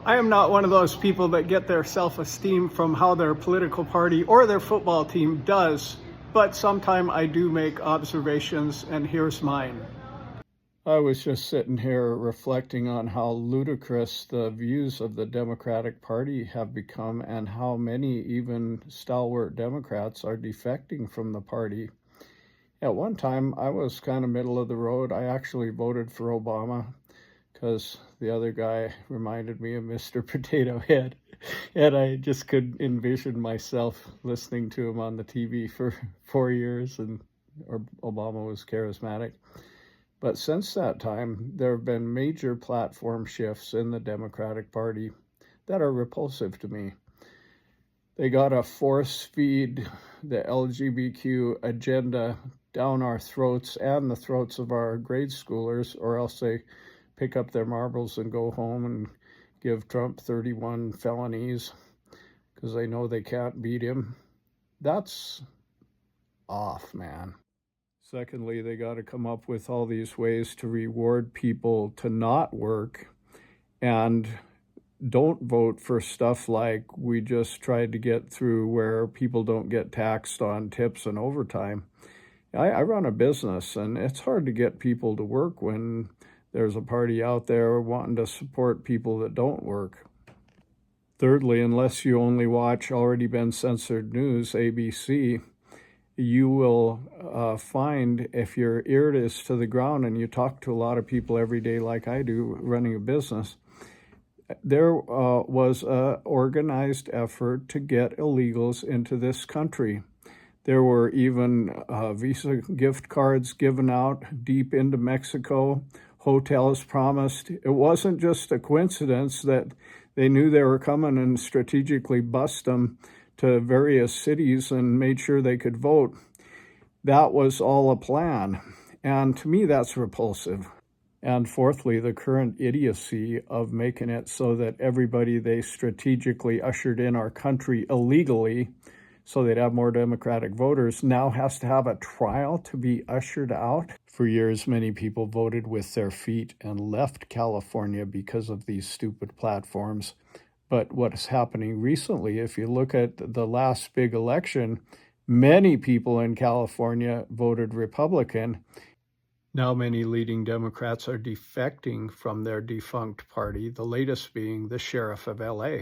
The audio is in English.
I am not one of those people that get their self-esteem from how their political party or their football team does, but sometime I do make observations, and here's mine. I was just sitting here reflecting on how ludicrous the views of the Democratic Party have become and how many even stalwart Democrats are defecting from the party. At one time, I was kind of middle of the road. I actually voted for Obama because the other guy reminded me of Mr. Potato Head. And I just could envision myself listening to him on the TV for 4 years, or Obama was charismatic. But since that time, there have been major platform shifts in the Democratic Party that are repulsive to me. They got to force feed the LGBTQ agenda down our throats and the throats of our grade schoolers, or else they pick up their marbles and go home and give Trump 31 felonies because they know they can't beat him. That's off, man. Secondly, they got to come up with all these ways to reward people to not work and don't vote for stuff like we just tried to get through where people don't get taxed on tips and overtime. I run a business, and it's hard to get people to work when there's a party out there wanting to support people that don't work. Thirdly, unless you only watch already been censored news, ABC, you will find, if your ear is to the ground and you talk to a lot of people every day like I do running a business, there was an organized effort to get illegals into this country. There were even Visa gift cards given out deep into Mexico, hotels promised. It wasn't just a coincidence that they knew they were coming and strategically bust them to various cities and made sure they could vote. That was all a plan. And to me, that's repulsive. And fourthly, the current idiocy of making it so that everybody they strategically ushered in our country illegally, so they'd have more Democratic voters, now has to have a trial to be ushered out. For years, many people voted with their feet and left California because of these stupid platforms. But what is happening recently, if you look at the last big election, many people in California voted Republican. Now many leading Democrats are defecting from their defunct party, the latest being the sheriff of LA.